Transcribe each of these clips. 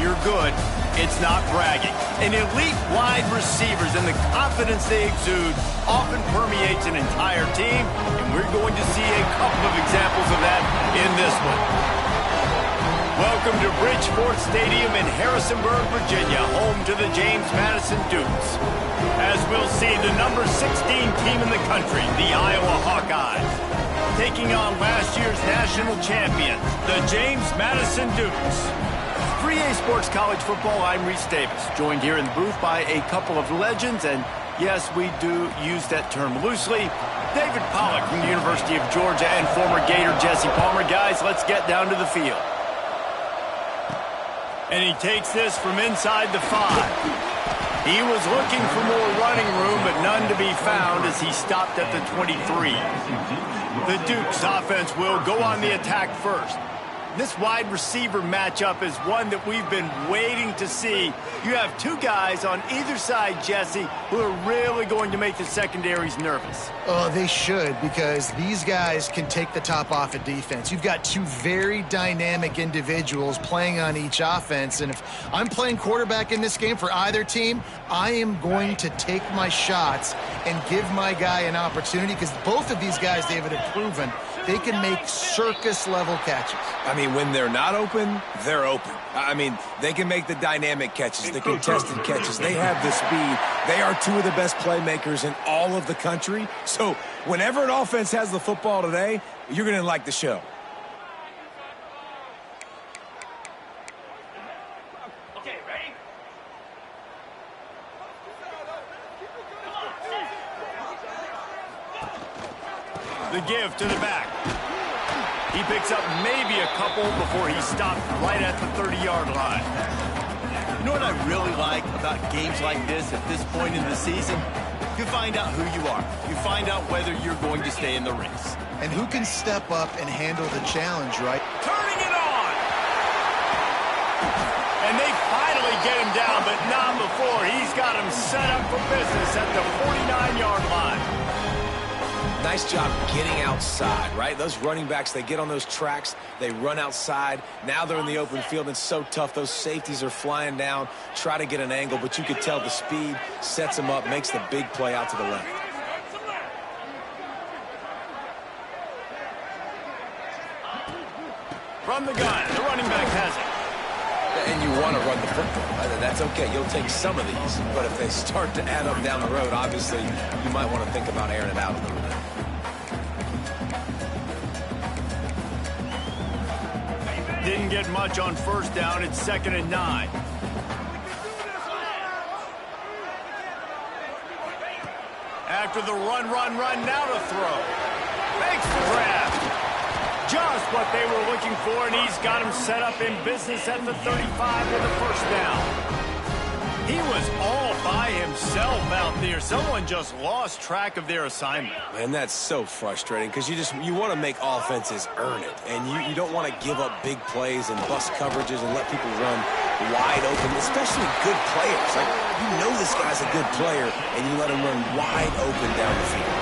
you're good, it's not bragging. And elite wide receivers and the confidence they exude often permeates an entire team, and we're going to see a couple of examples of that in this one. Welcome to Bridgeport Stadium in Harrisonburg, Virginia, home to the James Madison Dukes. As we'll see, the number 16 team in the country, the Iowa Hawkeyes, taking on last year's national champions, the James Madison Dukes. 3A Sports College Football, I'm Reese Davis, joined here in the booth by a couple of legends, and yes, we do use that term loosely. David Pollack from the University of Georgia and former Gator Jesse Palmer. Guys, let's get down to the field. And he takes this from inside the 5. He was looking for more running room, but none to be found as he stopped at the 23. The Dukes offense will go on the attack first. This wide receiver matchup is one that we've been waiting to see. You have two guys on either side, Jesse, who are really going to make the secondaries nervous. Oh, they should, because these guys can take the top off of defense. You've got two very dynamic individuals playing on each offense, and if I'm playing quarterback in this game for either team, I am going to take my shots and give my guy an opportunity, because both of these guys, David, have proven they can make circus-level catches. I mean, when they're not open, they're open. I mean, they can make the dynamic catches, the contested catches. They have the speed. They are two of the best playmakers in all of the country. So whenever an offense has the football today, you're going to like the show. Okay, ready? The give to the back. He picks up maybe a couple before he stopped right at the 30-yard line. You know what I really like about games like this at this point in the season? You find out who you are. You find out whether you're going to stay in the race. And who can step up and handle the challenge, right? Turning it on! And they finally get him down, but not before. He's got him set up for business at the 49-yard line. Nice job getting outside, right? Those running backs, they get on those tracks, they run outside. Now they're in the open field. It's so tough. Those safeties are flying down, try to get an angle, but you could tell the speed sets them up, makes the big play out to the left. From the gun, the running back has it. And you want to run the football. That's okay. You'll take some of these. But if they start to add up down the road, obviously, you might want to think about airing it out a little bit. Didn't get much on first down. It's 2nd and 9. After the run, now to throw. Makes the grab. Just what they were looking for, and he's got him set up in business at the 35 with a first down. He was all by himself out there. Someone just lost track of their assignment. Man, that's so frustrating because you want to make offenses earn it, and you don't want to give up big plays and bust coverages and let people run wide open, especially good players. Like, you know this guy's a good player, and you let him run wide open down the field.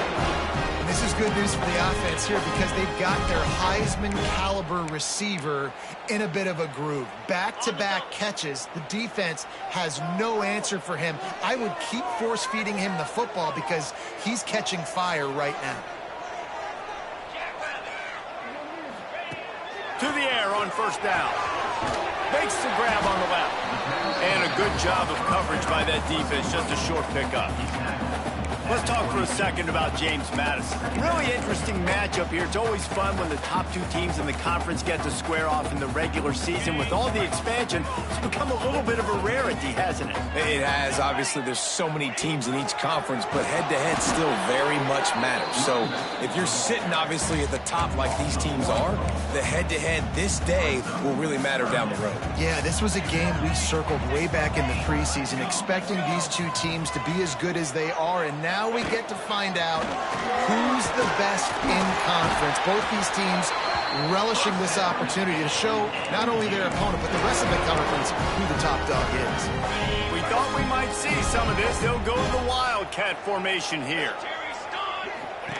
This is good news for the offense here because they've got their Heisman-caliber receiver in a bit of a groove. Back-to-back catches. The defense has no answer for him. I would keep force-feeding him the football because he's catching fire right now. To the air on first down. Makes the grab on the left. And a good job of coverage by that defense. Just a short pickup. Let's talk for a second about James Madison. Really interesting matchup here. It's always fun when the top two teams in the conference get to square off in the regular season. With all the expansion, it's become a little bit of a rarity, hasn't it? It has. Obviously, there's so many teams in each conference, but head-to-head still very much matters. So if you're sitting, obviously, at the top like these teams are, the head-to-head this day will really matter down the road. Yeah, this was a game we circled way back in the preseason, expecting these two teams to be as good as they are, and now we get to find out who's the best in conference. Both these teams relishing this opportunity to show not only their opponent, but the rest of the conference who the top dog is. We thought we might see some of this. They'll go to the Wildcat formation here.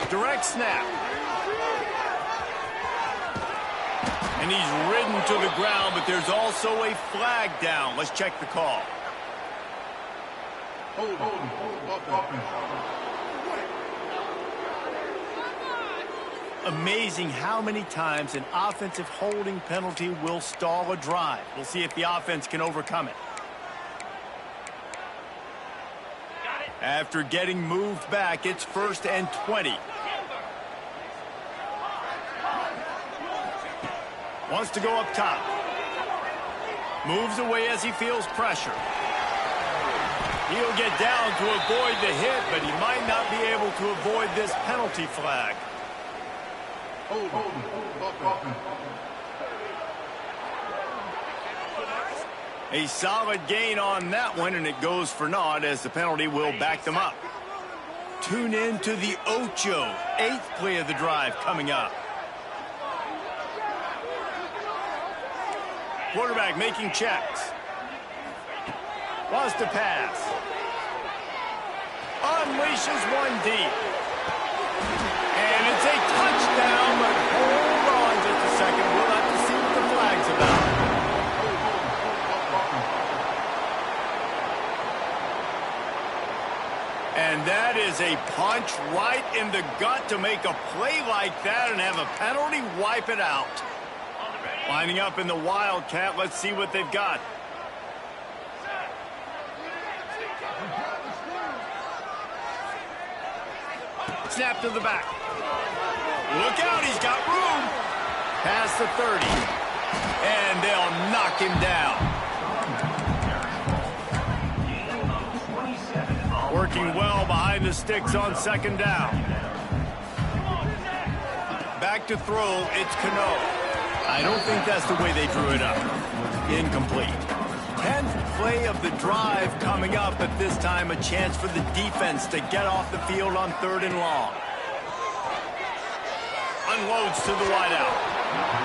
Direct snap. And he's ridden to the ground, but there's also a flag down. Let's check the call. Amazing how many times an offensive holding penalty will stall a drive. We'll see if the offense can overcome it. After getting moved back, it's 1st and 20. Wants to go up top. Moves away as he feels pressure. He'll get down to avoid the hit, but he might not be able to avoid this penalty flag. A solid gain on that one, and it goes for naught as the penalty will back them up. Tune in to the Ocho, 8th play of the drive coming up. Quarterback making checks. Wants to pass. Unleashes one deep. And it's a touchdown, but hold on just a second. We'll have to see what the flag's about. And that is a punch right in the gut to make a play like that and have a penalty wipe it out. Lining up in the Wildcat, let's see what they've got. Snap to the back. Look out, he's got room. Past the 30. And they'll knock him down. Working well behind the sticks on 2nd down. Back to throw, it's Cano. I don't think that's the way they drew it up. Incomplete. 10th play of the drive coming up, but this time a chance for the defense to get off the field on 3rd and long. Unloads to the wideout.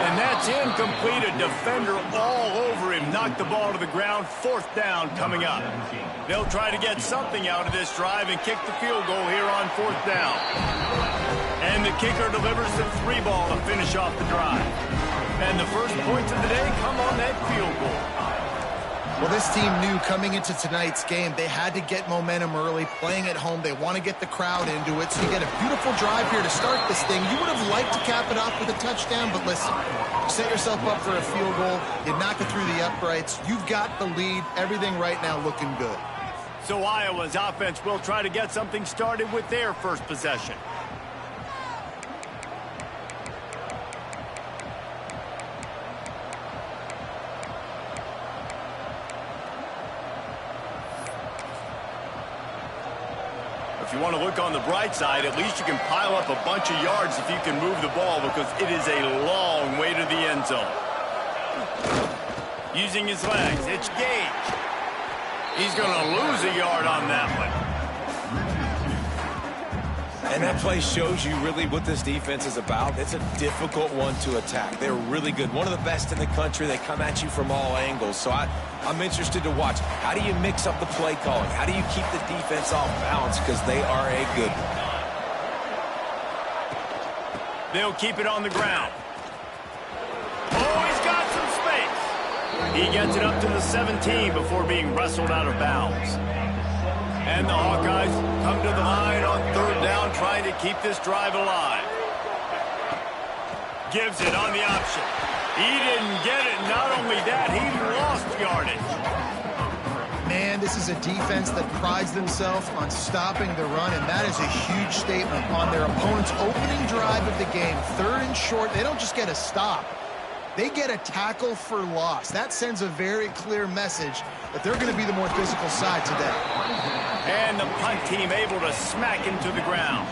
And that's incomplete. A defender all over him. Knocked the ball to the ground. 4th down coming up. They'll try to get something out of this drive and kick the field goal here on 4th down. And the kicker delivers the 3-ball to finish off the drive. And the first points of the day come on that field goal. Well, this team knew coming into tonight's game they had to get momentum early, playing at home. They want to get the crowd into it, so you get a beautiful drive here to start this thing. You would have liked to cap it off with a touchdown, but listen, you set yourself up for a field goal, you knock it through the uprights, you've got the lead, everything right now looking good. So Iowa's offense will try to get something started with their first possession. If you want to look on the bright side, at least you can pile up a bunch of yards if you can move the ball, because it is a long way to the end zone. Using his legs, it's Gage. He's going to lose a yard on that one. And that play shows you really what this defense is about. It's a difficult one to attack. They're really good. One of the best in the country. They come at you from all angles. So I'm interested to watch. How do you mix up the play calling? How do you keep the defense off balance? Because they are a good one. They'll keep it on the ground. Oh, he's got some space. He gets it up to the 17 before being wrestled out of bounds. And the Hawkeyes come to the line on 3rd down, trying to keep this drive alive. Gives it on the option. He didn't get it. Not only that, he lost yardage. Man, this is a defense that prides themselves on stopping the run, and that is a huge statement on their opponent's opening drive of the game. 3rd and short, they don't just get a stop. They get a tackle for loss. That sends a very clear message that they're going to be the more physical side today. And the punt team able to smack him to the ground.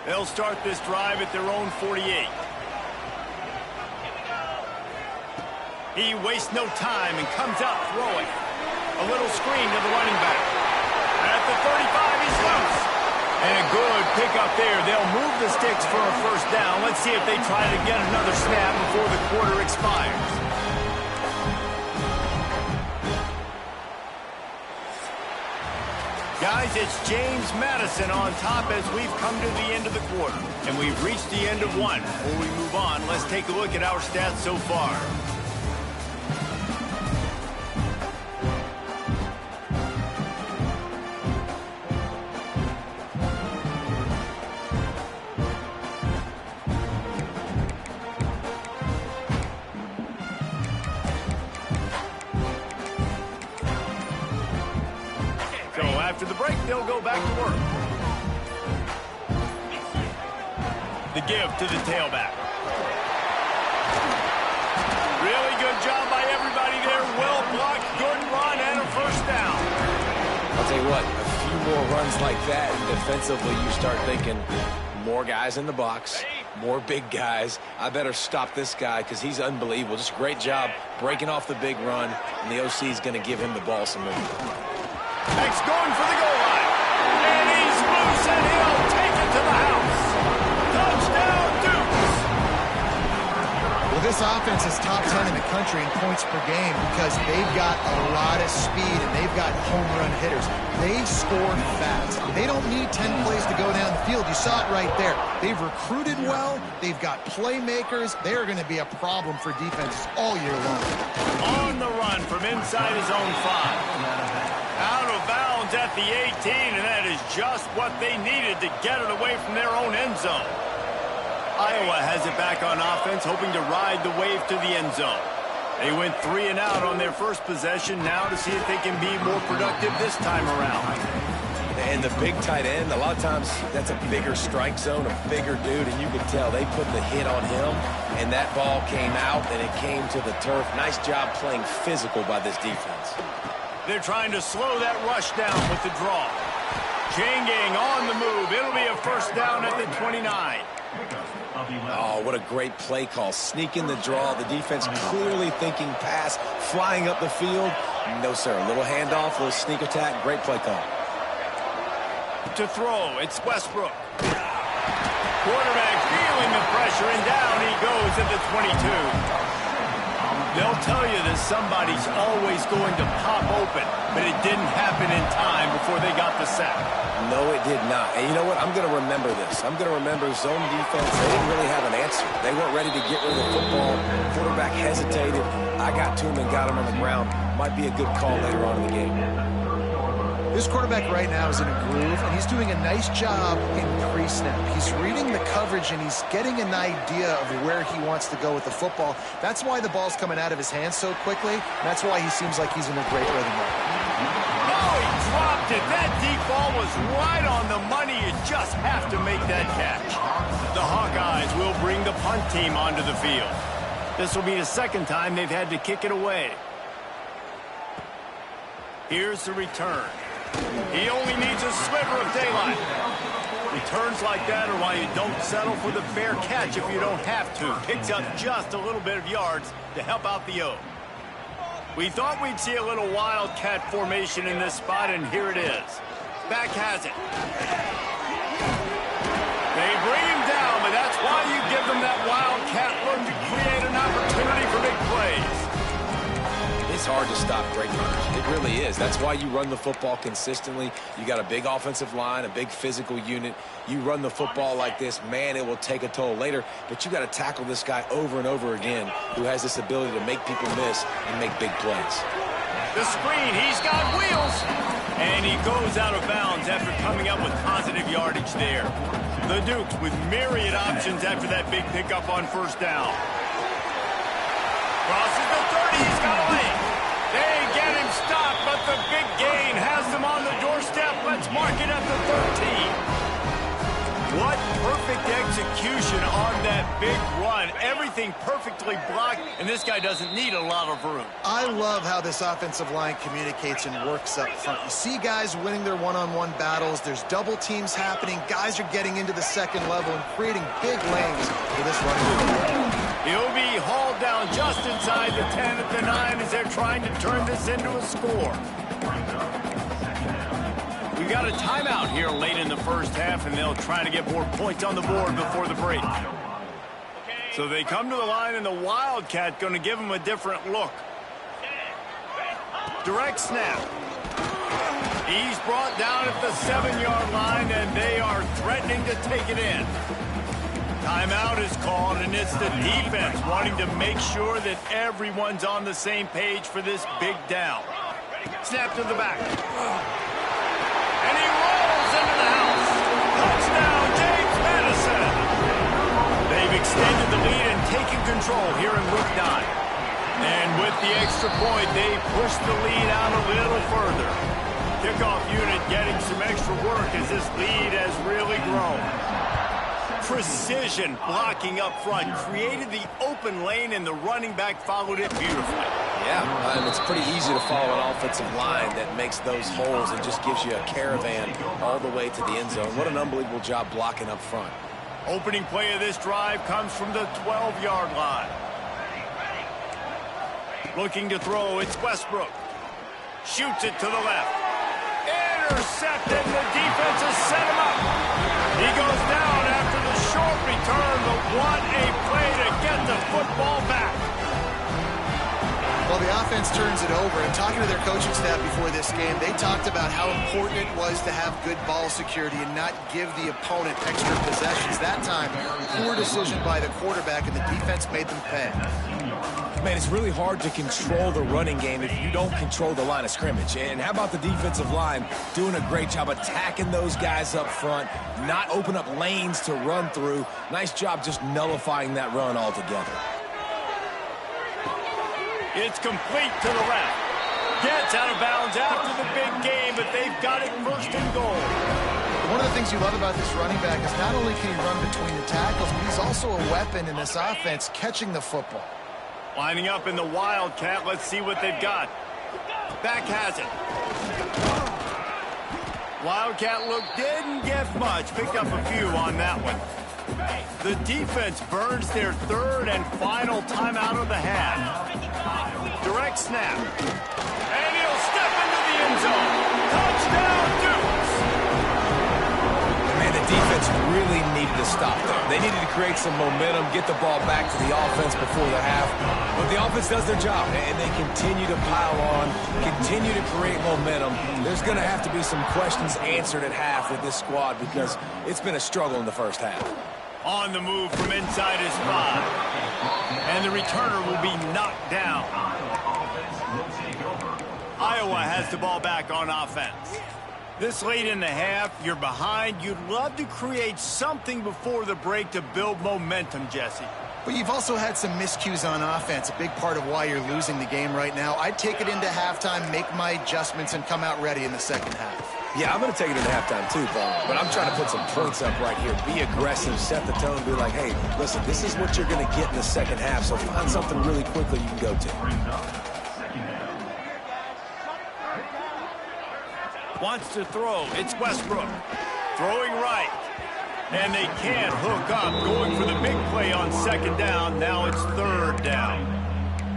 They'll start this drive at their own 48. He wastes no time and comes out throwing. A little screen to the running back. At the 35, he's loose. And a good pickup there. They'll move the sticks for a 1st down. Let's see if they try to get another snap before the quarter expires. Guys, it's James Madison on top as we've come to the end of the quarter. And we've reached the end of one. Before we move on, let's take a look at our stats so far. After the break, they'll go back to work. The give to the tailback. Really good job by everybody there. Well blocked, good run, and a first down. I'll tell you what, a few more runs like that, and defensively you start thinking, more guys in the box, more big guys. I better stop this guy because he's unbelievable. Just a great job breaking off the big run, and the OC is going to give him the ball some more. X going for the goal line. And he's loose, and he'll take it to the house. Touchdown, Dukes. Well, this offense is top 10 in the country in points per game because they've got a lot of speed and they've got home run hitters. They score fast. They don't need 10 plays to go down the field. You saw it right there. They've recruited well. They've got playmakers. They're going to be a problem for defenses all year long. On the run from inside his own 5. Out of bounds at the 18, and that is just what they needed to get it away from their own end zone. Iowa has it back on offense, hoping to ride the wave to the end zone. They went 3 and out on their first possession, now to see if they can be more productive this time around. And the big tight end, a lot of times that's a bigger strike zone, a bigger dude, and you can tell they put the hit on him, and that ball came out, and it came to the turf. Nice job playing physical by this defense. They're trying to slow that rush down with the draw. Chain gang on the move. It'll be a first down at the 29. Oh, what a great play call. Sneaking the draw. The defense clearly thinking pass, flying up the field. No, sir. A little handoff, a little sneak attack. Great play call. To throw, it's Westbrook. Quarterback feeling the pressure, and down he goes at the 22. They'll tell you that somebody's always going to pop open, but it didn't happen in time before they got the sack. No, it did not. And you know what? I'm going to remember this. I'm going to remember zone defense. They didn't really have an answer. They weren't ready to get rid of the football. Quarterback hesitated. I got to him and got him on the ground. Might be a good call later on in the game. This quarterback right now is in a groove, and he's doing a nice job in pre-snap. He's reading the coverage, and he's getting an idea of where he wants to go with the football. That's why the ball's coming out of his hands so quickly, and that's why he seems like he's in a great rhythm right now. Oh, he dropped it. That deep ball was right on the money. You just have to make that catch. The Hawkeyes will bring the punt team onto the field. This will be the second time they've had to kick it away. Here's the return. He only needs a sliver of daylight. Returns like that are why you don't settle for the fair catch if you don't have to. Picks up just a little bit of yards to help out the O. We thought we'd see a little wildcat formation in this spot, and here it is. Back has it. They bring him down, but that's why you give them that wildcat look to create an opportunity for big plays. It's hard to stop great runners. It really is. That's why you run the football consistently. You got a big offensive line, a big physical unit. You run the football like this, man, it will take a toll later. But you got to tackle this guy over and over again who has this ability to make people miss and make big plays. The screen, he's got wheels. And he goes out of bounds after coming up with positive yardage there. The Dukes with myriad options after that big pickup on first down. Crosses the 30, he's got a lane. They get him stopped, but the big gain has them on the doorstep. Let's mark it at the 13. What perfect execution on that big run. Everything perfectly blocked, and this guy doesn't need a lot of room. I love how this offensive line communicates and works up front. You see guys winning their one-on-one battles. There's double teams happening. Guys are getting into the second level and creating big lanes for this running. He'll be hauled down just inside the 10 at the 9 as they're trying to turn this into a score. We got a timeout here late in the first half, and they'll try to get more points on the board before the break. So they come to the line, and the Wildcat going to give them a different look. Direct snap. He's brought down at the 7-yard line, and they are threatening to take it in. Timeout is called, and it's the defense wanting to make sure that everyone's on the same page for this big down. Snap to the back. And he rolls into the house. Touchdown, James Madison. They've extended the lead and taken control here in week 9. And with the extra point, they push the lead out a little further. Kickoff unit getting some extra work as this lead has really grown. Precision blocking up front created the open lane, and the running back followed it beautifully. Yeah, and it's pretty easy to follow an offensive line that makes those holes and just gives you a caravan all the way to the end zone. What an unbelievable job blocking up front. Opening play of this drive comes from the 12-yard line. Looking to throw, it's Westbrook. Shoots it to the left. Intercepted, and the defense has set him up. He goes down after the short return, but what a play to get the football back. Well, the offense turns it over, and talking to their coaching staff before this game, they talked about how important it was to have good ball security and not give the opponent extra possessions. That time, poor decision by the quarterback, and the defense made them pay. Man, it's really hard to control the running game if you don't control the line of scrimmage. And how about the defensive line doing a great job attacking those guys up front, not open up lanes to run through. Nice job just nullifying that run altogether. It's complete to the left. Gets out of bounds after the big game, but they've got it first and goal. One of the things you love about this running back is not only can he run between the tackles, but he's also a weapon in this offense catching the football. Lining up in the Wildcat. Let's see what they've got. Back has it. Wildcat look didn't get much. Picked up a few on that one. The defense burns their third and final timeout of the half. Direct snap. And he'll step into the end zone. Touchdown, Dukes! Man, the defense really needed to stop there. They needed to create some momentum, get the ball back to the offense before the half. But the offense does their job, and they continue to pile on, continue to create momentum. There's going to have to be some questions answered at half with this squad because it's been a struggle in the first half. On the move from inside his 5. And the returner will be knocked down. Iowa has the ball back on offense. This late in the half, you're behind. You'd love to create something before the break to build momentum, Jesse. But you've also had some miscues on offense, a big part of why you're losing the game right now. I'd take it into halftime, make my adjustments, and come out ready in the second half. Yeah, I'm going to take it into halftime too, Paul. But I'm trying to put some points up right here. Be aggressive, set the tone, be like, hey, listen, this is what you're going to get in the second half, so find something really quickly you can go to. Wants to throw. It's Westbrook. Throwing right. And they can't hook up. Going for the big play on second down. Now it's third down.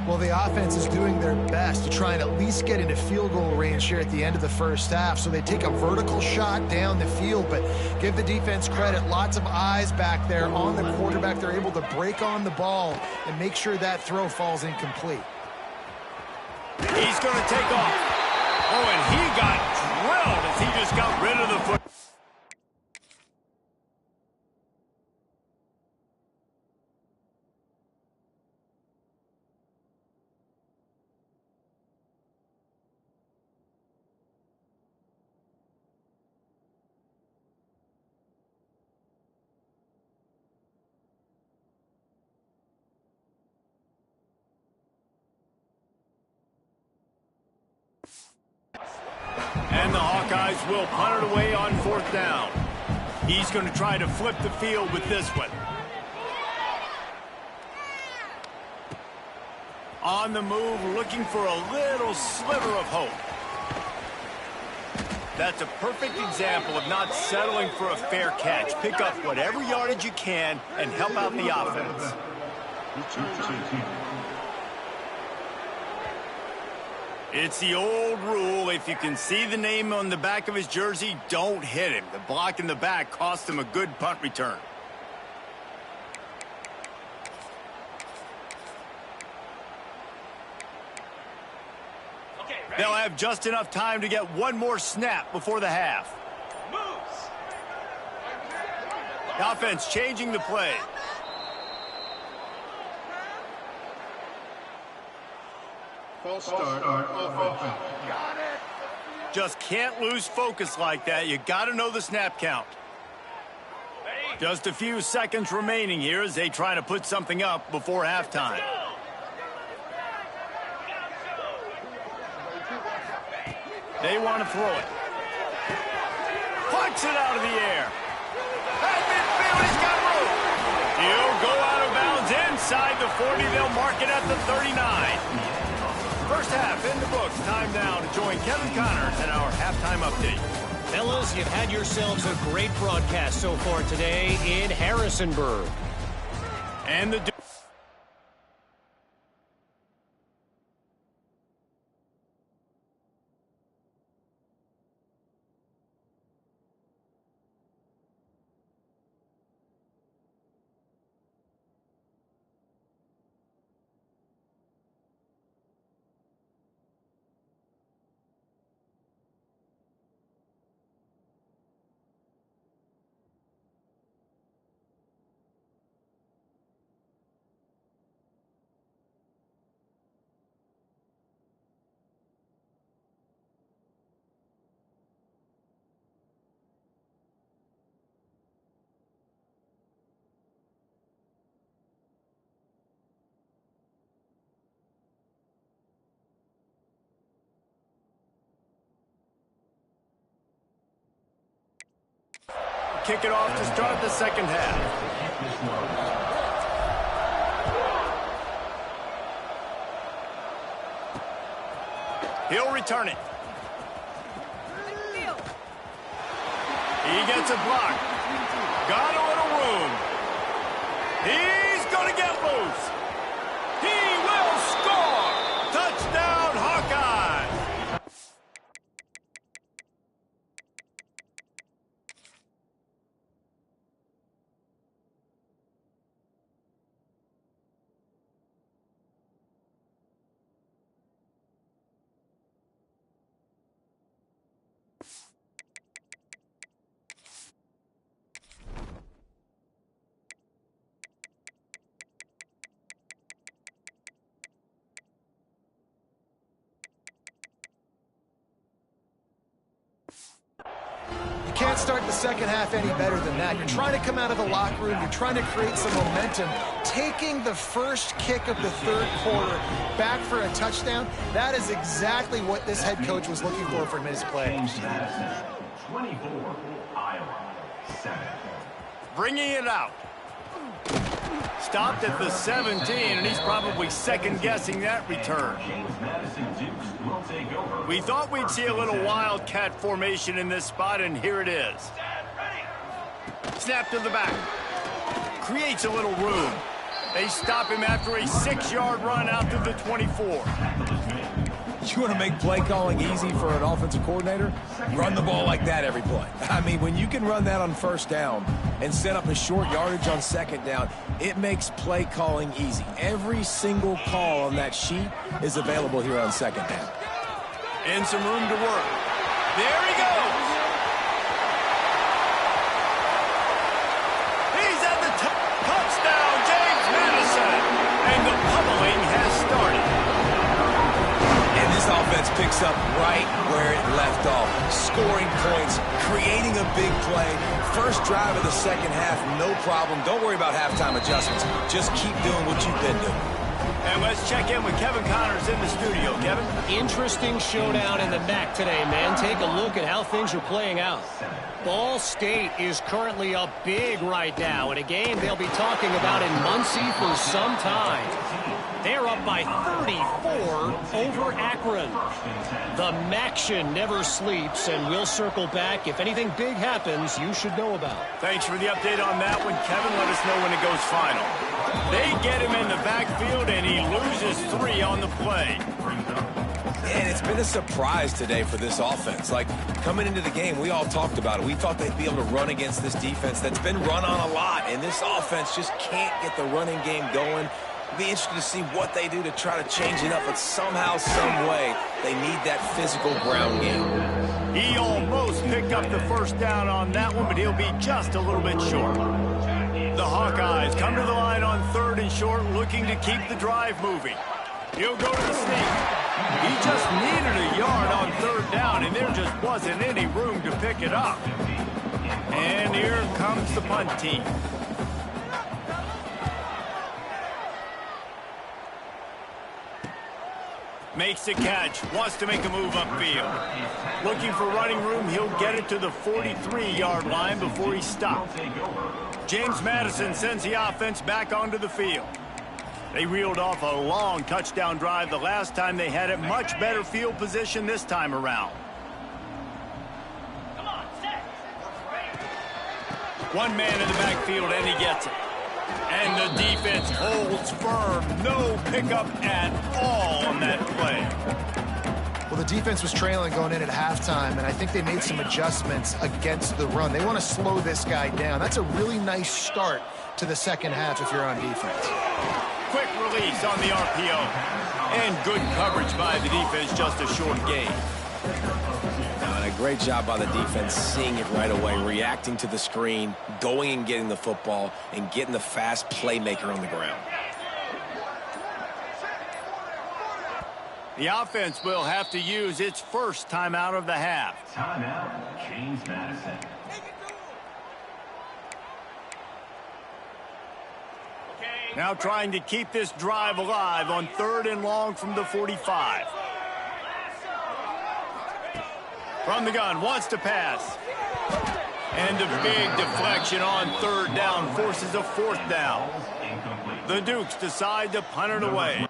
Well, the offense is doing their best to try and at least get into field goal range here at the end of the first half. So they take a vertical shot down the field, but give the defense credit. Lots of eyes back there on the quarterback. They're able to break on the ball and make sure that throw falls incomplete. He's going to take off. Oh, and he got drilled as he just got rid of the foot. And the Hawkeyes will punt it away on fourth down. He's going to try to flip the field with this one. On the move, looking for a little sliver of hope. That's a perfect example of not settling for a fair catch. Pick up whatever yardage you can and help out the offense. It's the old rule, if you can see the name on the back of his jersey, don't hit him. The block in the back cost him a good punt return. They'll have just enough time to get one more snap before the half. The offense changing the play. False start, offense. Just can't lose focus like that. You got to know the snap count. Just a few seconds remaining here as they try to put something up before halftime. They want to throw it. Plucks it out of the air. At midfield, he's got room. He'll go out of bounds inside the 40. They'll mark it at the 39. First half in the books. Time now to join Kevin Connors in our halftime update. Fellas, you've had yourselves a great broadcast so far today in Harrisonburg. And the kick it off to start the second half. He'll return it. He gets a block. Got a little room. He's going to get loose. He will score. Touchdown, Hawkeyes. You can't start the second half any better than that. You're trying to come out of the locker room. You're trying to create some momentum. Taking the first kick of the third quarter back for a touchdown, that is exactly what this head coach was looking for from his players. 24, Iowa, 7. Bringing it out. Stopped at the 17, and he's probably second-guessing that return. We thought we'd see a little wildcat formation in this spot, and here it is. Snap to the back. Creates a little room. They stop him after a 6-yard run out to the 24. You want to make play calling easy for an offensive coordinator? Run the ball like that every play. I mean, when you can run that on first down and set up a short yardage on second down, it makes play calling easy. Every single call on that sheet is available here on second down. And some room to work. There he goes. He's at the touchdown, James Madison. And the pummeling has started. And this offense picks up right where it left off. Scoring points, creating a big play. First drive of the second half, no problem. Don't worry about halftime adjustments. Just keep doing what you've been doing. And let's check in with Kevin Connors in the studio. Kevin? Interesting showdown in the MAC today, man. Take a look at how things are playing out. Ball State is currently up big right now in a game they'll be talking about in Muncie for some time. They're up by 34 over Akron. The MACtion never sleeps, and we'll circle back. If anything big happens, you should know about. Thanks for the update on that one, Kevin. Let us know when it goes final. They get him in the backfield, and he loses 3 on the play. And it's been a surprise today for this offense. Like, coming into the game, we all talked about it. We thought they'd be able to run against this defense that's been run on a lot, and this offense just can't get the running game going. Be interested to see what they do to try to change it up, but somehow, some way, they need that physical ground game. He almost picked up the first down on that one, but he'll be just a little bit short. The Hawkeyes come to the line on 3rd and short, looking to keep the drive moving. He'll go to the sneak. He just needed a yard on 3rd down, and there just wasn't any room to pick it up. And here comes the punt team. Makes the catch, wants to make a move upfield. Looking for running room, he'll get it to the 43-yard line before he's stopped. James Madison sends the offense back onto the field. They reeled off a long touchdown drive the last time they had it. Much better field position this time around. One man in the backfield, and he gets it. And the defense holds firm. No pickup at all on that play. Well, the defense was trailing going in at halftime, and I think they made some adjustments against the run. They want to slow this guy down. That's a really nice start to the second half if you're on defense. Quick release on the RPO. And good coverage by the defense, just a short gain. And a great job by the defense seeing it right away, reacting to the screen, going and getting the football, and getting the fast playmaker on the ground. The offense will have to use its first timeout of the half. Timeout, James Madison. Now trying to keep this drive alive on 3rd and long from the 45. From the gun, wants to pass. And a big deflection on 3rd down forces a 4th down. The Dukes decide to punt it away.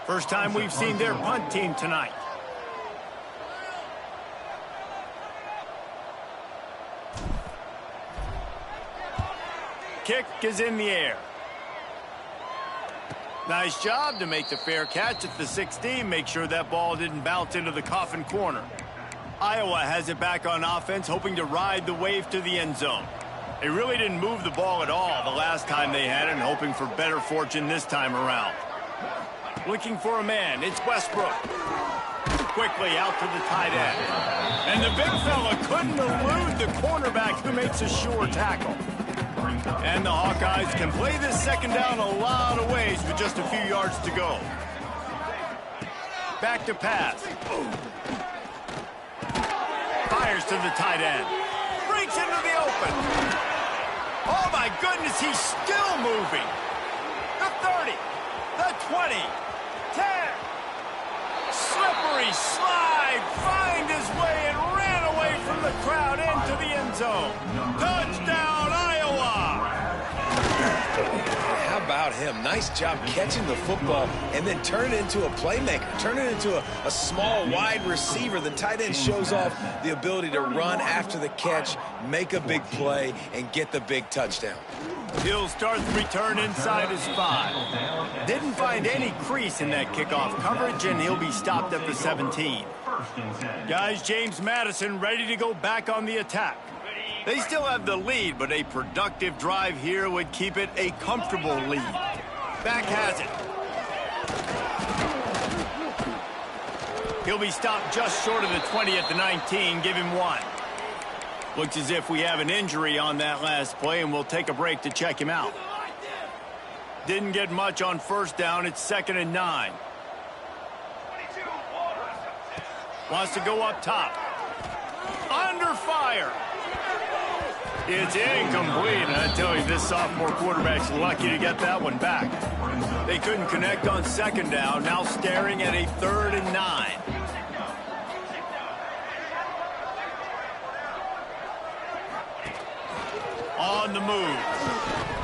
First time we've seen their punt team tonight. Kick is in the air. Nice job to make the fair catch at the 16. Make sure that ball didn't bounce into the coffin corner. Iowa has it back on offense, hoping to ride the wave to the end zone. They really didn't move the ball at all the last time they had it, and hoping for better fortune this time around. Looking for a man, it's Westbrook. Quickly out to the tight end. And the big fella couldn't elude the cornerback who makes a sure tackle. And the Hawkeyes can play this second down a lot of ways with just a few yards to go. Back to pass. Fires to the tight end. Breaks into the open. Oh my goodness, he's still moving. The 30, the 20, 10. Slippery slide, find his way and ran away from the crowd into the end zone. Touchdown, Iowa! How about him? Nice job catching the football and then turn it into a playmaker. Turn it into a small wide receiver. The tight end shows off the ability to run after the catch, make a big play, and get the big touchdown. He'll start the return inside his 5. Didn't find any crease in that kickoff coverage, and he'll be stopped at the 17. Guys, James Madison ready to go back on the attack. They still have the lead, but a productive drive here would keep it a comfortable lead. Back has it. He'll be stopped just short of the 20 at the 19. Give him 1. Looks as if we have an injury on that last play, and we'll take a break to check him out. Didn't get much on first down. It's 2nd and 9. Wants to go up top. Under fire. It's incomplete, and I tell you, this sophomore quarterback's lucky to get that one back. They couldn't connect on 2nd down, now staring at a 3rd and 9. On the move.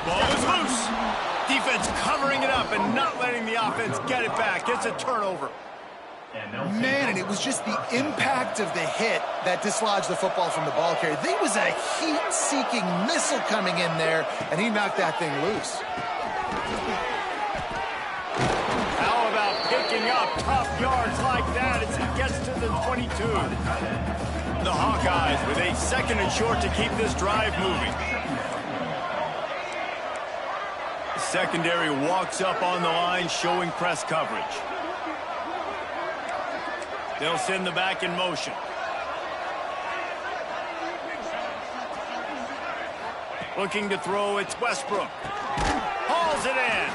Ball is loose. Defense covering it up and not letting the offense get it back. It's a turnover. Man, and it was just the impact of the hit that dislodged the football from the ball carrier. There was a heat-seeking missile coming in there, and he knocked that thing loose. How yards like that as he gets to the 22. The Hawkeyes with a 2nd and short to keep this drive moving. The secondary walks up on the line, showing press coverage. They'll send the back in motion. Looking to throw, it's Westbrook. Hauls it in.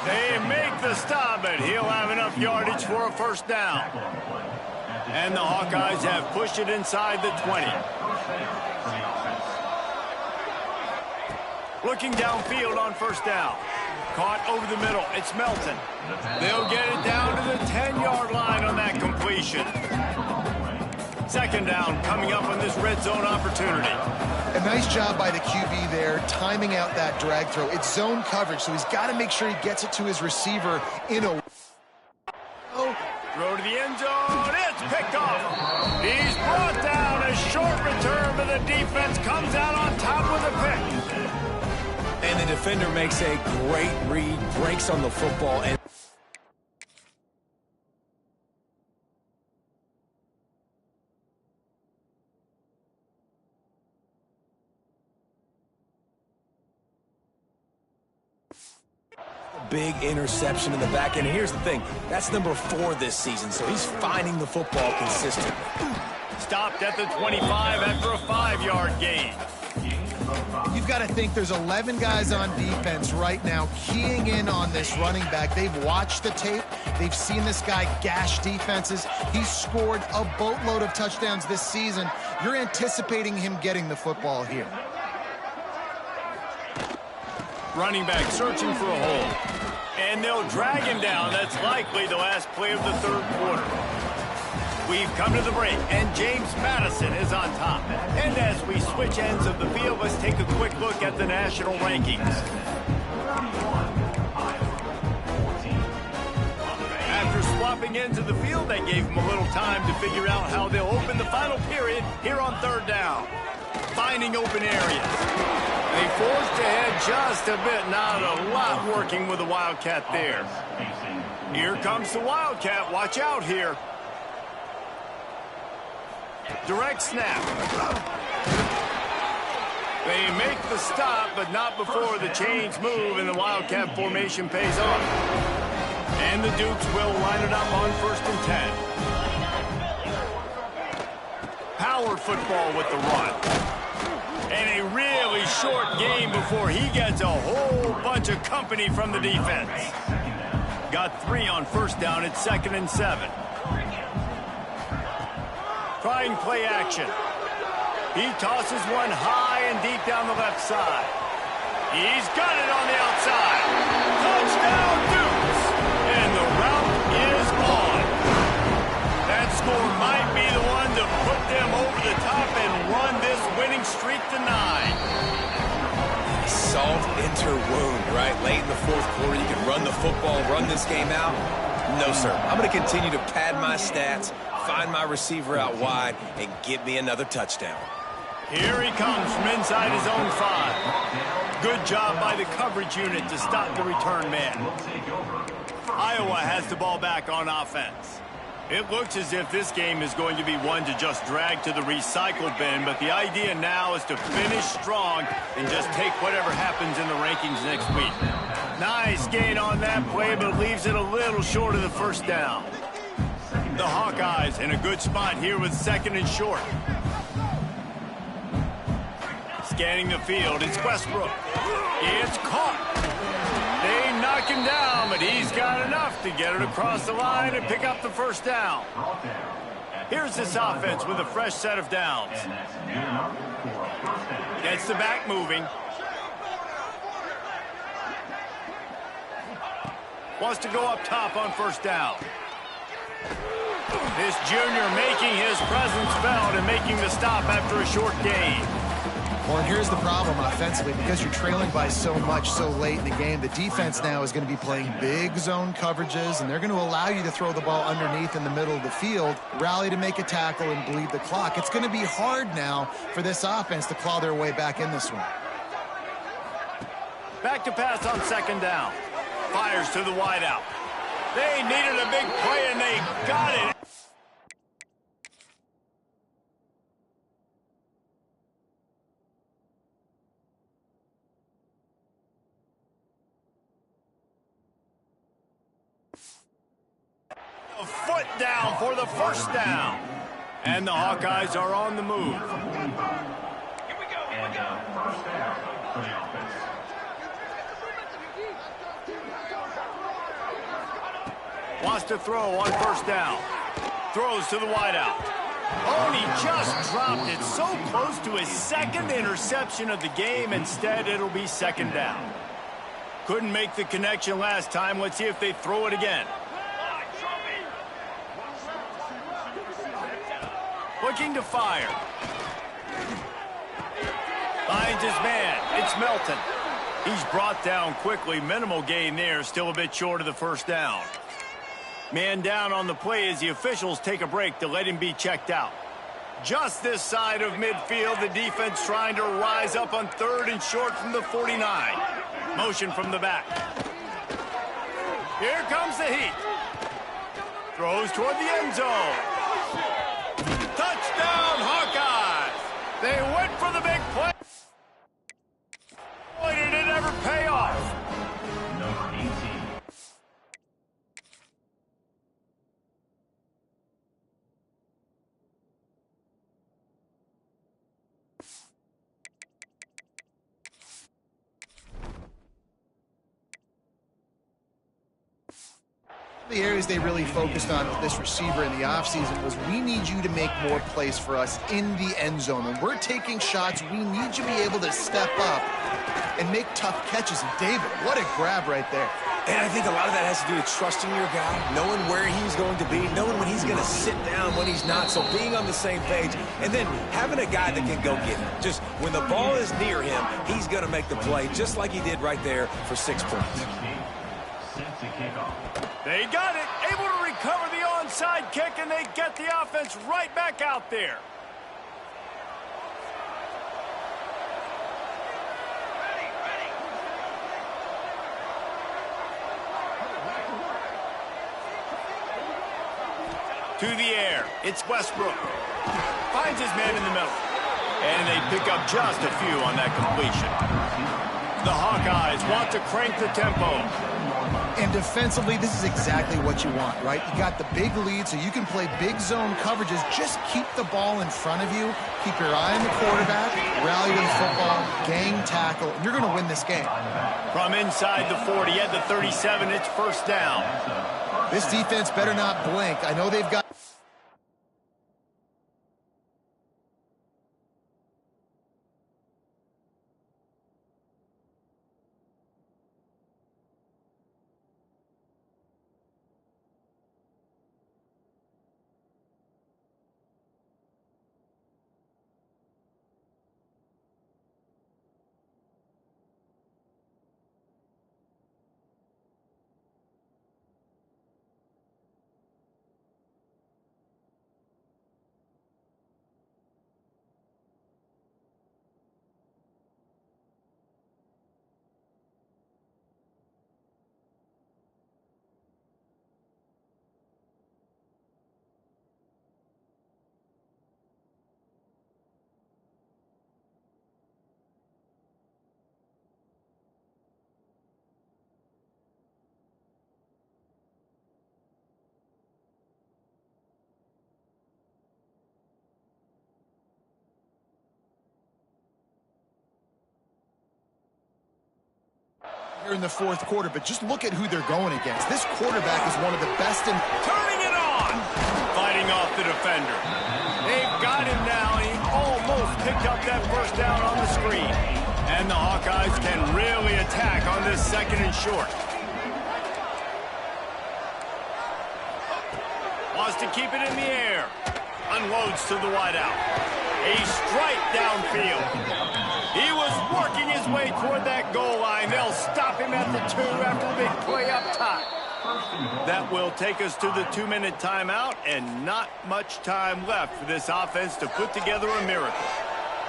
They make the stop, but he'll have enough yardage for a first down. And the Hawkeyes have pushed it inside the 20. Looking downfield on first down. Caught over the middle. It's Melton. They'll get it down to the 10-yard line on that completion. 2nd down coming up on this red zone opportunity. A nice job by the QB there, timing out that drag throw. It's zone coverage, so he's got to make sure he gets it to his receiver in a... Throw to the end zone. It's picked off. He's brought down. A short return, but the defense comes out on top with a pick. And the defender makes a great read, breaks on the football, and big interception in the back end. Here's the thing, that's number 4 this season, so he's finding the football consistently. Stopped at the 25 after a 5-yard gain. You've got to think there's 11 guys on defense right now keying in on this running back. They've watched the tape. They've seen this guy gash defenses. He's scored a boatload of touchdowns this season. You're anticipating him getting the football here. Running back searching for a hole. And they'll drag him down. That's likely the last play of the 3rd quarter. We've come to the break, and James Madison is on top. And as we switch ends of the field, let's take a quick look at the national rankings. After swapping ends of the field, they gave him a little time to figure out how they'll open the final period here on 3rd down. Finding open areas. They forced ahead just a bit, not a lot working with the Wildcat there. Here comes the Wildcat. Watch out here. Direct snap. They make the stop, but not before the chains move and the Wildcat formation pays off. And the Dukes will line it up on 1st and 10. Power football with the run. And a really short game before he gets a whole bunch of company from the defense. Got 3 on 1st down. It's 2nd and 7. Trying play action. He tosses one high and deep down the left side. He's got it on the outside. Touchdown, Dukes! And the route is on. That score might be the one to put them over the top and run this winning streak to 9. Salt enter wound, right? Late in the 4th quarter, you can run the football, run this game out. No, sir. I'm going to continue to pad my stats, find my receiver out wide, and get me another touchdown. Here he comes from inside his own 5. Good job by the coverage unit to stop the return man. Iowa has the ball back on offense. It looks as if this game is going to be one to just drag to the recycle bin, but the idea now is to finish strong and just take whatever happens in the rankings next week. Nice gain on that play, but leaves it a little short of the 1st down. The Hawkeyes in a good spot here with 2nd and short. Scanning the field, it's Westbrook. It's caught. They knock him down, but he's got enough to get it across the line and pick up the 1st down. Here's this offense with a fresh set of downs. Gets the back moving. Wants to go up top on 1st down. This junior making his presence felt and making the stop after a short gain. Well, and here's the problem offensively. Because you're trailing by so much so late in the game, the defense now is going to be playing big zone coverages, and they're going to allow you to throw the ball underneath in the middle of the field, rally to make a tackle, and bleed the clock. It's going to be hard now for this offense to claw their way back in this one. Back to pass on 2nd down. Fires to the wideout. They needed a big play, and they got it. A foot down for the first down. And the Hawkeyes are on the move. And first down for the offense. Wants to throw on first down. Throws to the wideout. Oh, and he just dropped it so close to his second interception of the game. Instead, it'll be second down. Couldn't make the connection last time. Let's see if they throw it again. Looking to fire. Finds his man. It's Melton. He's brought down quickly. Minimal gain there. Still a bit short of the first down. Man down on the play as the officials take a break to let him be checked out. Just this side of midfield, the defense trying to rise up on third and short from the 49. Motion from the back. Here comes the heat. Throws toward the end zone. Touchdown, Hawkeyes! They went for the big play. Boy, did it ever pay off. Number 18. The areas they really focused on with this receiver in the offseason was we need you to make more plays for us in the end zone. When we're taking shots, we need you to be able to step up and make tough catches. And David, what a grab right there. And I think a lot of that has to do with trusting your guy, knowing where he's going to be, knowing when he's going to sit down, when he's not, so being on the same page, and then having a guy that can go get it. Just when the ball is near him, he's going to make the play, just like he did right there for 6 points. Set to kick off. They got it, able to recover the onside kick, and they get the offense right back out there. To the air, it's Westbrook. Finds his man in the middle. And they pick up just a few on that completion. The Hawkeyes want to crank the tempo. And defensively, this is exactly what you want, right? You got the big lead, so you can play big zone coverages. Just keep the ball in front of you. Keep your eye on the quarterback. Rally to the football. Gang tackle. And you're going to win this game. From inside the 40 at the 37, it's first down. This defense better not blink. I know they've got... Here in the fourth quarter, but just look at who they're going against. This quarterback is one of the best in... Turning it on! Fighting off the defender. They've got him now, and he almost picked up that first down on the screen. And the Hawkeyes can really attack on this second and short. Wants to keep it in the air. Unloads to the wideout. A strike downfield. He was working his way toward that goal line. They'll stop him at the 2 after the big play up top. That will take us to the 2-minute timeout, and not much time left for this offense to put together a miracle.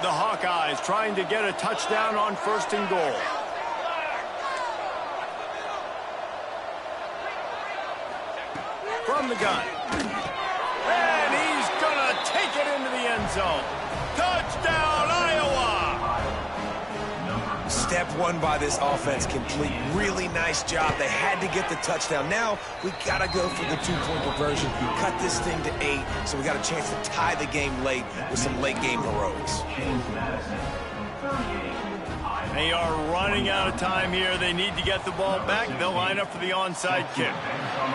The Hawkeyes trying to get a touchdown on first and goal. from the gun. And he's going to take it into the end zone. Touchdown, Iowa! Step one by this offense complete. Really nice job. They had to get the touchdown. Now we got to go for the two-point conversion. Cut this thing to 8, so we got a chance to tie the game late with some late-game heroics. They are running out of time here. They need to get the ball back. They'll line up for the onside kick.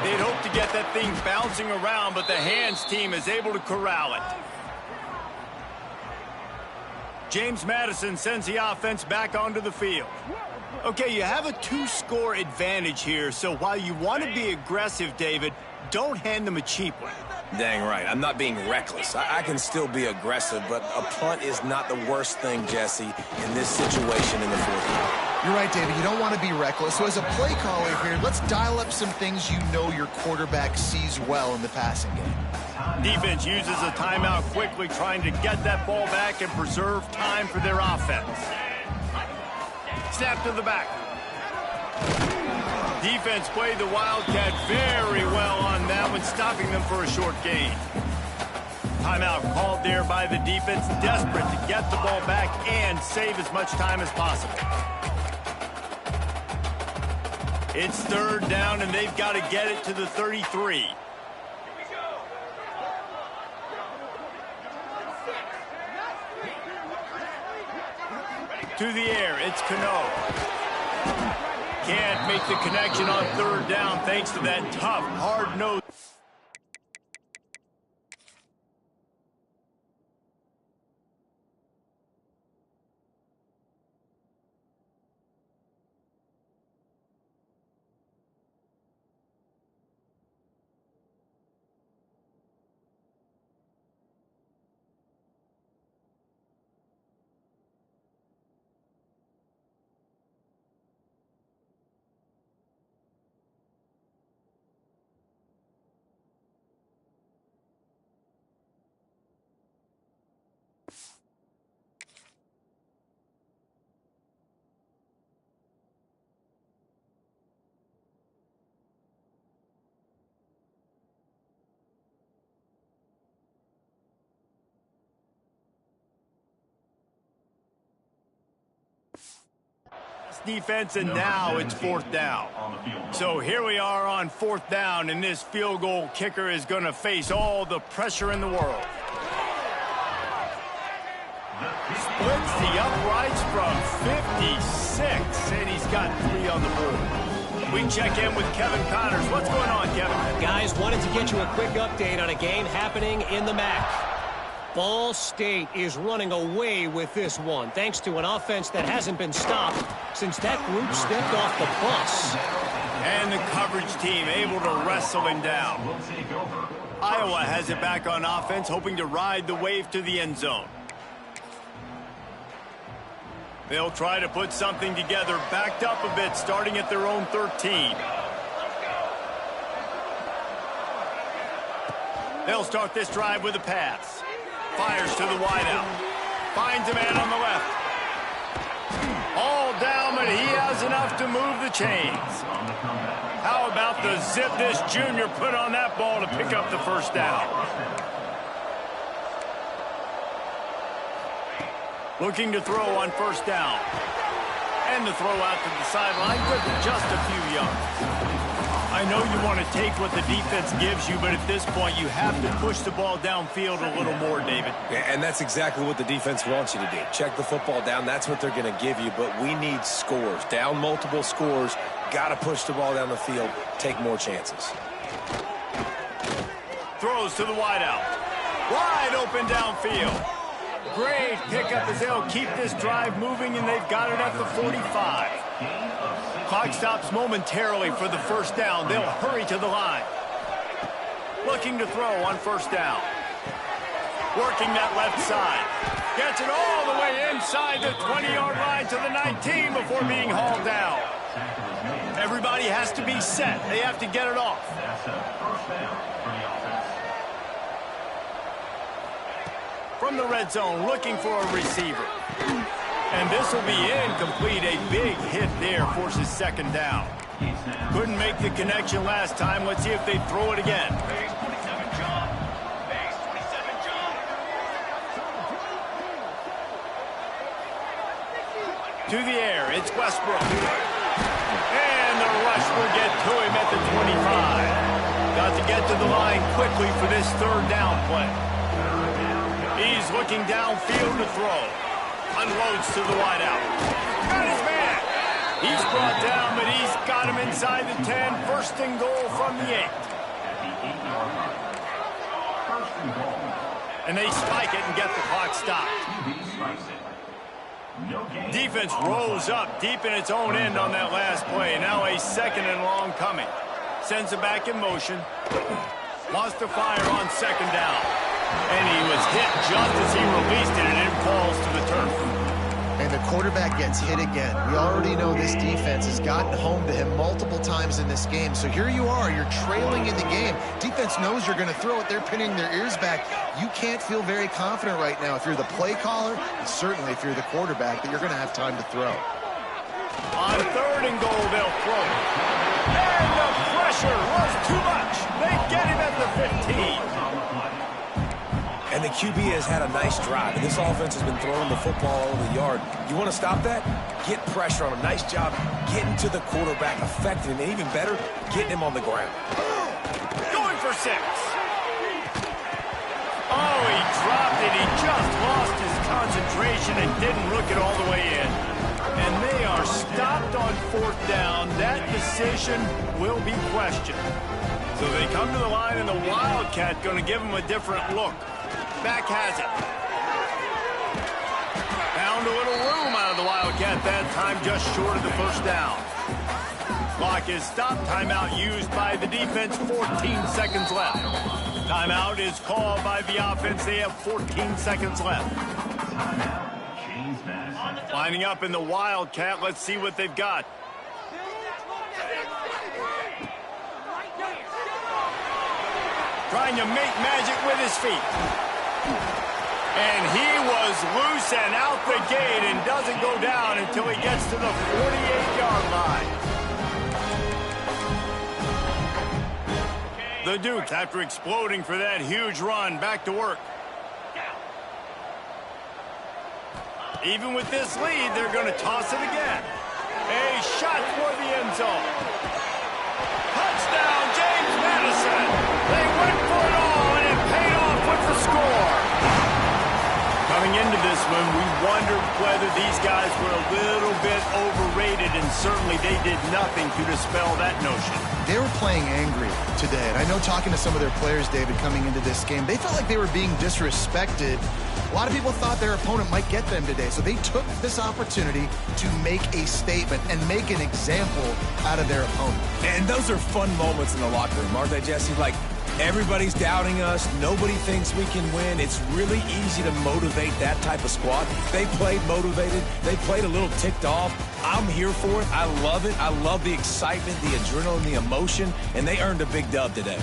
They'd hope to get that thing bouncing around, but the hands team is able to corral it. James Madison sends the offense back onto the field. Okay, you have a 2-score advantage here, so while you want to be aggressive, David, don't hand them a cheap one. Dang right. I'm not being reckless. I can still be aggressive, but a punt is not the worst thing, Jesse, in this situation in the fourth quarter. You're right, David. You don't want to be reckless. So as a play caller here, let's dial up some things you know your quarterback sees well in the passing game. Defense uses a timeout quickly, trying to get that ball back and preserve time for their offense. Snap to the back. Defense played the Wildcat very well on that one, stopping them for a short gain. Timeout called there by the defense, desperate to get the ball back and save as much time as possible. It's 3rd down, and they've got to get it to the 33. To the air, it's Cano. Can't make the connection on 3rd down thanks to that tough, hard-nosed. Defense, and now it's 4th down. So here we are on 4th down, and this field goal kicker is going to face all the pressure in the world. Splits the uprights from 56, and he's got 3 on the board. We check in with Kevin Connors. What's going on, Kevin? Guys, wanted to get you a quick update on a game happening in the MAC. Ball State is running away with this one, thanks to an offense that hasn't been stopped since that group stepped off the bus. And the coverage team able to wrestle him down. Iowa has it back on offense, hoping to ride the wave to the end zone. They'll try to put something together, backed up a bit, starting at their own 13. They'll start this drive with a pass. Fires to the wideout. Finds a man on the left. All down, but he has enough to move the chains. How about the zip this junior put on that ball to pick up the 1st down? Looking to throw on 1st down. And the throw out to the sideline, good for just a few yards. I know you want to take what the defense gives you, but at this point, you have to push the ball downfield a little more, David. Yeah, and that's exactly what the defense wants you to do. Check the football down. That's what they're going to give you, but we need scores. Down multiple scores, got to push the ball down the field, take more chances. Throws to the wideout. Wide open downfield. Great pickup as they'll keep this drive moving, and they've got it at the 45. Clock stops momentarily for the 1st down. They'll hurry to the line. Looking to throw on 1st down. Working that left side. Gets it all the way inside the 20-yard line to the 19 before being hauled down. Everybody has to be set. They have to get it off. From the red zone, looking for a receiver. And this will be incomplete. A big hit there forces 2nd down. Couldn't make the connection last time. Let's see if they throw it again. To the air, it's Westbrook. And the rush will get to him at the 25. Got to get to the line quickly for this third down play. He's looking downfield to throw. Unloads to the wideout. Got his man. He's brought down, but he's got him inside the 10. First and goal from the 8. And they spike it and get the clock stopped. Defense rolls up deep in its own end on that last play. Now a second and long coming. Sends it back in motion. Wants to fire on second down. And he was hit just as he released it, and it falls to the turf. And the quarterback gets hit again. We already know this defense has gotten home to him multiple times in this game. So here you are, you're trailing in the game. Defense knows you're going to throw it. They're pinning their ears back. You can't feel very confident right now if you're the play caller, and certainly if you're the quarterback, that you're going to have time to throw. On third and goal, they'll throw. And the pressure was too much. They get him at the 15. And the QB has had a nice drive, and this offense has been throwing the football all over the yard. You want to stop that? Get pressure on him. Nice job getting to the quarterback, affecting him, and even better, getting him on the ground. Going for 6. Oh, he dropped it. He just lost his concentration and didn't look it all the way in. And they are stopped on fourth down. That decision will be questioned. So they come to the line, and the Wildcat going to give them a different look. Back has it. Found a little room out of the Wildcat that time, just short of the first down. Clock is stopped. Timeout used by the defense. 14 seconds left. Timeout is called by the offense. They have 14 seconds left. Lining up in the Wildcat. Let's see what they've got. Trying to make magic with his feet. And he was loose and out the gate and doesn't go down until he gets to the 48-yard line. The Dukes, after exploding for that huge run, back to work. Even with this lead, they're going to toss it again. A shot for the end zone. Touchdown, James Madison. They went for it all, and it paid off with the score. Coming into this one, we wondered whether these guys were a little bit overrated, and certainly they did nothing to dispel that notion. They were playing angry today, and I know talking to some of their players, David, coming into this game, they felt like they were being disrespected. A lot of people thought their opponent might get them today, so they took this opportunity to make a statement and make an example out of their opponent. And those are fun moments in the locker room, aren't they, Jesse? Like, everybody's doubting us. Nobody thinks we can win. It's really easy to motivate that type of squad. They played motivated. They played a little ticked off. I'm here for it. I love it. I love the excitement, the adrenaline, the emotion, and they earned a big dub today.